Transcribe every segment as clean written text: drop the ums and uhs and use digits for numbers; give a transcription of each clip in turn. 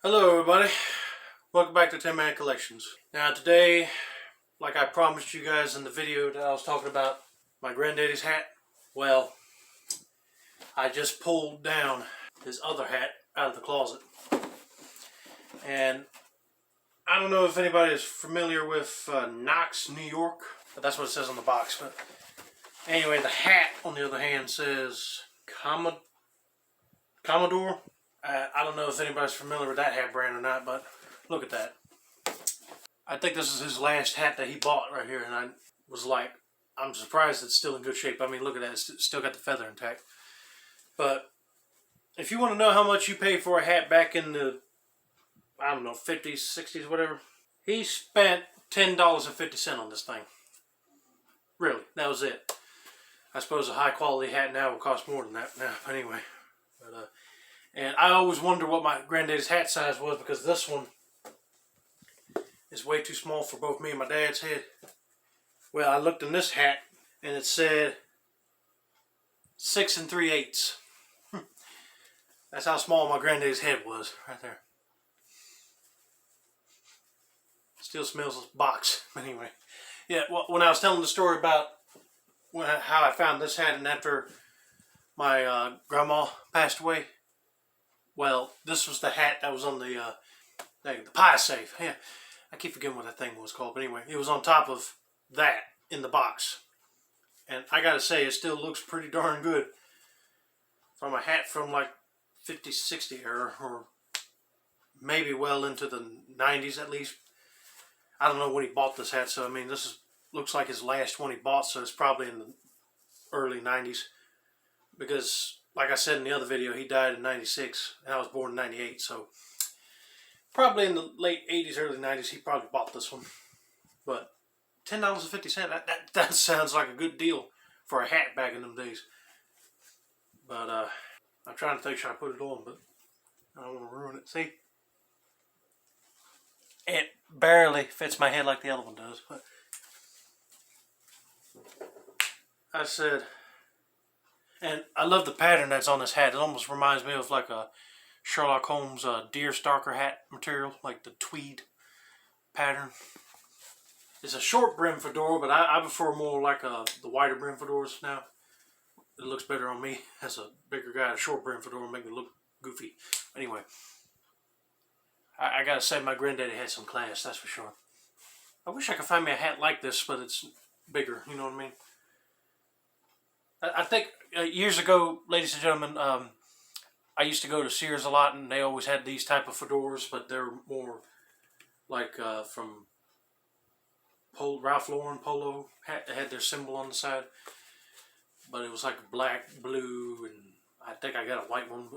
Hello everybody, welcome back to 10 Man Collections. Now today, like I promised you guys in the video that I was talking about my granddaddy's hat, well, I just pulled down his other hat out of the closet. And I don't know if anybody is familiar with Knox, New York, but that's what it says on the box. But anyway, the hat on the other hand says Commodore. I don't know if anybody's familiar with that hat brand or not, but look at that. I think this is his last hat that he bought right here, and I was like, I'm surprised it's still in good shape. I mean, look at that, it's still got the feather intact. But if you want to know how much you paid for a hat back in the, I don't know, 50s, 60s, whatever, he spent $10.50 on this thing. Really, that was it. I suppose a high quality hat now will cost more than that now, but anyway. And I always wonder what my granddaddy's hat size was, because this one is way too small for both me and my dad's head. Well, I looked in this hat and it said 6 3/8. That's how small my granddaddy's head was, right there. Still smells like box. Anyway, yeah. Well, when I was telling the story about how I found this hat, and after my grandma passed away, well, this was the hat that was on the pie safe. Yeah, I keep forgetting what that thing was called, but anyway, it was on top of that in the box. And I gotta say, it still looks pretty darn good from a hat from like 50, 60 era, or maybe well into the 90s at least. I don't know when he bought this hat, so I mean, looks like his last one he bought, so it's probably in the early 90s. Because, like I said in the other video, he died in 96, and I was born in 98, so probably in the late 80s, early 90s, he probably bought this one. But $10.50, that sounds like a good deal for a hat back in them days. But I'm trying to think, should I put it on, but I don't want to ruin it. See? It barely fits my head like the other one does. But I said, and I love the pattern that's on this hat. It almost reminds me of like a Sherlock Holmes deer stalker hat material, like the tweed pattern. It's a short brim fedora, but I prefer more like the wider brim fedoras now. It looks better on me as a bigger guy. A short brim fedora make me look goofy. Anyway, I gotta say, my granddaddy had some class, that's for sure. I wish I could find me a hat like this, but it's bigger, you know what I mean? I think years ago, ladies and gentlemen, I used to go to Sears a lot, and they always had these type of fedoras, but they're more like from Ralph Lauren Polo. Had their symbol on the side, but it was like black, blue, and I think I got a white one.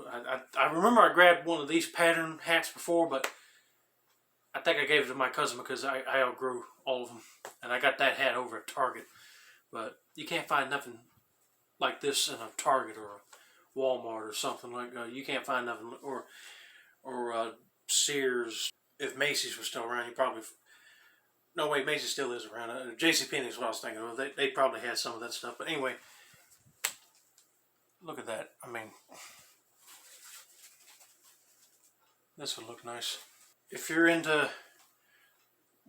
I remember I grabbed one of these pattern hats before, but I think I gave it to my cousin because I outgrew all of them, and I got that hat over at Target. But you can't find nothing like this in a Target or a Walmart or something like that. You can't find nothing, or Sears. If Macy's was still around, you probably, no wait, Macy's still is around. JCPenney is what I was thinking of. They probably had some of that stuff. But anyway, look at that. I mean, this would look nice. If you're into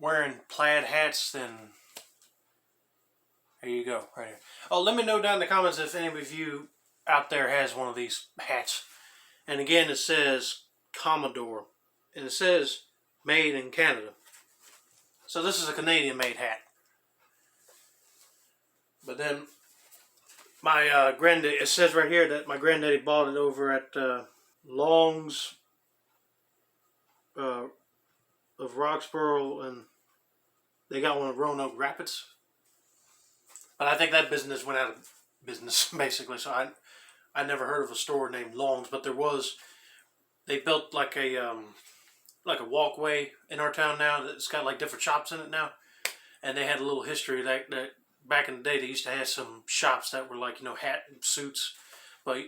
wearing plaid hats, then there you go, right here. Oh, let me know down in the comments if any of you out there has one of these hats. And again, it says Commodore, and it says made in Canada. So this is a Canadian-made hat. But then my granddaddy, it says right here that my granddaddy bought it over at Long's of Roxborough, and they got one of Roanoke Rapids. But I think that business went out of business, basically. So I never heard of a store named Long's, but there was. They built like a walkway in our town now that's got like different shops in it now, and they had a little history that back in the day they used to have some shops that were like, you know, hat and suits, but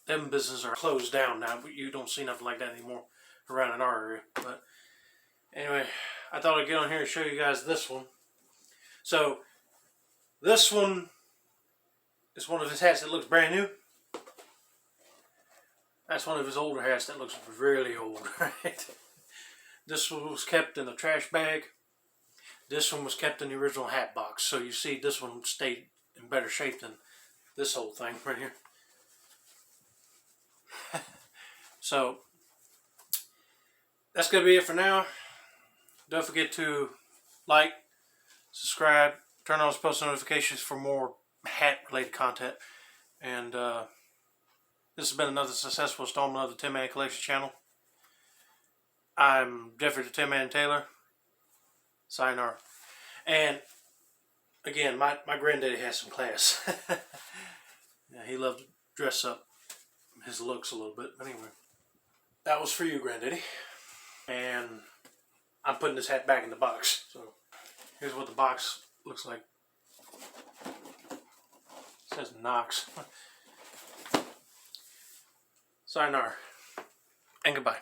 them businesses are closed down now. But you don't see nothing like that anymore around in our area. But anyway, I thought I'd get on here and show you guys this one. So this one is one of his hats that looks brand new. That's one of his older hats that looks really old, right? This one was kept in the trash bag. This one was kept in the original hat box. So you see this one stayed in better shape than this whole thing right here. So that's going to be it for now. Don't forget to like, subscribe, turn on post notifications for more hat related content. And this has been another successful installment of the Tin Man Collection channel. I'm Jeffrey the Tin Man Taylor. Sayonara. And again, my granddaddy has some class. Yeah, he loved to dress up his looks a little bit. But anyway, that was for you, Granddaddy. And I'm putting this hat back in the box. So here's what the box looks like. It says Knox. Sayonara. And goodbye.